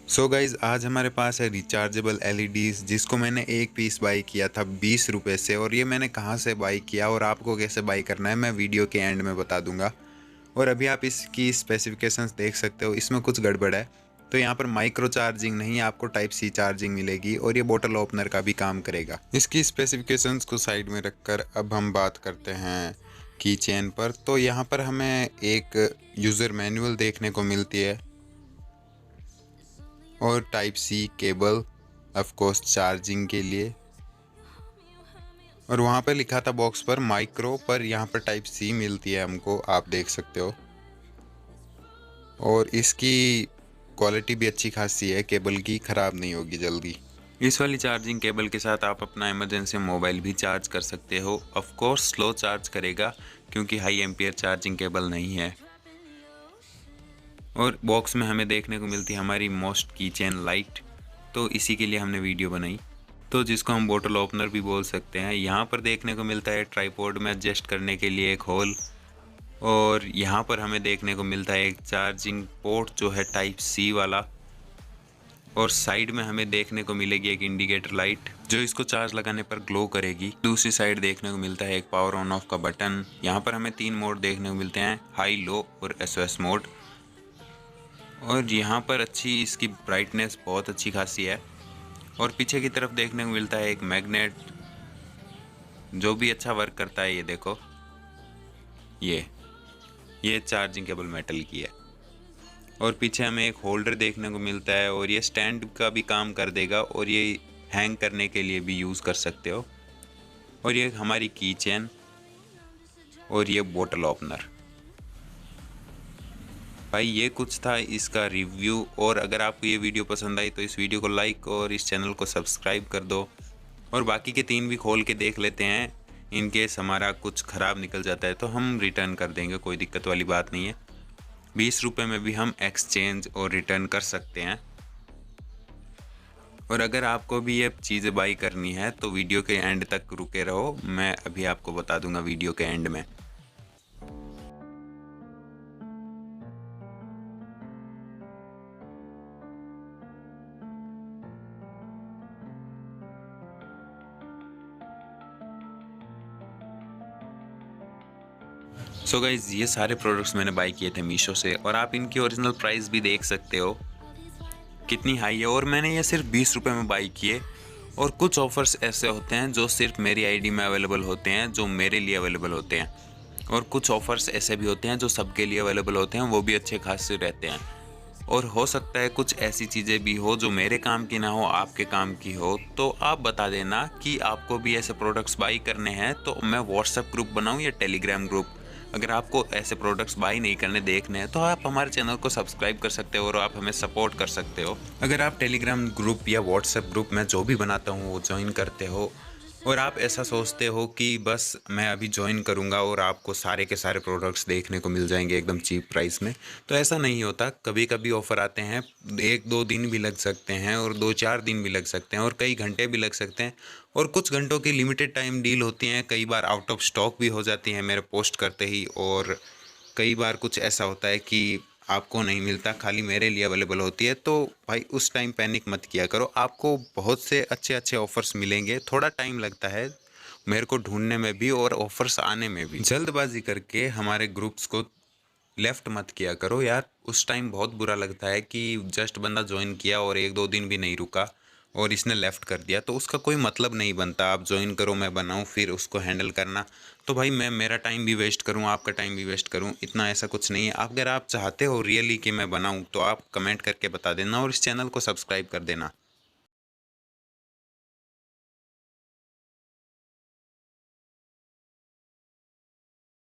So guys आज हमारे पास है रिचार्जेबल एलईडीज़ जिसको मैंने एक पीस बाई किया था 20 रुपये से। और ये मैंने कहाँ से बाई किया और आपको कैसे बाई करना है मैं वीडियो के एंड में बता दूंगा। और अभी आप इसकी स्पेसिफिकेशंस देख सकते हो, इसमें कुछ गड़बड़ है। तो यहाँ पर माइक्रो चार्जिंग नहीं, आपको टाइप सी चार्जिंग मिलेगी और ये बोतल ओपनर का भी काम करेगा। इसकी स्पेसिफिकेशंस को साइड में रखकर अब हम बात करते हैं की चेन पर। तो यहाँ पर हमें एक यूज़र मैनुअल देखने को मिलती है और type C cable, of course charging के लिए। और वहाँ पे लिखा था बॉक्स पर माइक्रो, पर यहाँ पर टाइप सी मिलती है हमको, आप देख सकते हो। और इसकी क्वालिटी भी अच्छी खासी है, केबल की ख़राब नहीं होगी जल्दी। इस वाली चार्जिंग केबल के साथ आप अपना इमरजेंसी मोबाइल भी चार्ज कर सकते हो। ऑफ कोर्स स्लो चार्ज करेगा क्योंकि हाई एम्पियर चार्जिंग केबल नहीं है। और बॉक्स में हमें देखने को मिलती है हमारी मोस्ट की चेन लाइट, तो इसी के लिए हमने वीडियो बनाई, तो जिसको हम बोतल ओपनर भी बोल सकते हैं। यहाँ पर देखने को मिलता है ट्राइपॉड में एडजस्ट करने के लिए एक होल, और यहाँ पर हमें देखने को मिलता है एक चार्जिंग पोर्ट जो है टाइप सी वाला। और साइड में हमें देखने को मिलेगी एक इंडिकेटर लाइट जो इसको चार्ज लगाने पर ग्लो करेगी। दूसरी साइड देखने को मिलता है एक पावर ऑन ऑफ का बटन। यहाँ पर हमें 3 मोड देखने को मिलते हैं, हाई, लो और एसओएस मोड। और यहाँ पर अच्छी इसकी ब्राइटनेस बहुत अच्छी खासी है। और पीछे की तरफ देखने को मिलता है एक मैग्नेट जो भी अच्छा वर्क करता है। ये देखो, ये चार्जिंग केबल मेटल की है। और पीछे हमें एक होल्डर देखने को मिलता है और ये स्टैंड का भी काम कर देगा और ये हैंग करने के लिए भी यूज़ कर सकते हो। और ये हमारी की चेन और ये बोतल ओपनर। भाई ये कुछ था इसका रिव्यू। और अगर आपको ये वीडियो पसंद आई तो इस वीडियो को लाइक और इस चैनल को सब्सक्राइब कर दो। और बाकी के 3 भी खोल के देख लेते हैं, इन केस हमारा कुछ ख़राब निकल जाता है तो हम रिटर्न कर देंगे, कोई दिक्कत वाली बात नहीं है। 20 रुपये में भी हम एक्सचेंज और रिटर्न कर सकते हैं। और अगर आपको भी ये चीज़ें बाई करनी है तो वीडियो के एंड तक रुके रहो, मैं अभी आपको बता दूंगा वीडियो के एंड में। सो गाइज ये सारे प्रोडक्ट्स मैंने बाई किए थे मीशो से, और आप इनकी ओरिजिनल प्राइस भी देख सकते हो कितनी हाई है। और मैंने ये सिर्फ 20 रुपये में बाई किए। और कुछ ऑफ़र्स ऐसे होते हैं जो सिर्फ मेरी आईडी में अवेलेबल होते हैं, जो मेरे लिए अवेलेबल होते हैं। और कुछ ऑफ़र्स ऐसे भी होते हैं जो सबके लिए अवेलेबल होते हैं, वो भी अच्छे खासे रहते हैं। और हो सकता है कुछ ऐसी चीज़ें भी हो जो मेरे काम की ना हो, आपके काम की हो, तो आप बता देना कि आपको भी ऐसे प्रोडक्ट्स बाई करने हैं तो मैं व्हाट्सएप ग्रुप बनाऊं या टेलीग्राम ग्रुप। अगर आपको ऐसे प्रोडक्ट्स बाई नहीं करने देखने हैं तो आप हमारे चैनल को सब्सक्राइब कर सकते हो और आप हमें सपोर्ट कर सकते हो। अगर आप टेलीग्राम ग्रुप या व्हाट्सएप ग्रुप में जो भी बनाता हूँ वो ज्वाइन करते हो, और आप ऐसा सोचते हो कि बस मैं अभी ज्वाइन करूंगा और आपको सारे के सारे प्रोडक्ट्स देखने को मिल जाएंगे एकदम चीप प्राइस में, तो ऐसा नहीं होता। कभी कभी ऑफ़र आते हैं, 1-2 दिन भी लग सकते हैं और 2-4 दिन भी लग सकते हैं और कई घंटे भी लग सकते हैं। और कुछ घंटों की लिमिटेड टाइम डील होती हैं, कई बार आउट ऑफ स्टॉक भी हो जाती हैं मेरे पोस्ट करते ही। और कई बार कुछ ऐसा होता है कि आपको नहीं मिलता, खाली मेरे लिए अवेलेबल होती है। तो भाई उस टाइम पैनिक मत किया करो, आपको बहुत से अच्छे अच्छे ऑफ़र्स मिलेंगे। थोड़ा टाइम लगता है मेरे को ढूंढने में भी और ऑफ़र्स आने में भी। जल्दबाजी करके हमारे ग्रुप्स को लेफ़्ट मत किया करो यार। उस टाइम बहुत बुरा लगता है कि जस्ट बंदा ज्वाइन किया और 1-2 दिन भी नहीं रुका और इसने लेफ़्ट कर दिया, तो उसका कोई मतलब नहीं बनता। आप ज्वाइन करो, मैं बनाऊँ, फिर उसको हैंडल करना, तो भाई मैं मेरा टाइम भी वेस्ट करूँ, आपका टाइम भी वेस्ट करूँ, इतना ऐसा कुछ नहीं है। अगर आप चाहते हो रियली कि मैं बनाऊँ तो आप कमेंट करके बता देना और इस चैनल को सब्सक्राइब कर देना।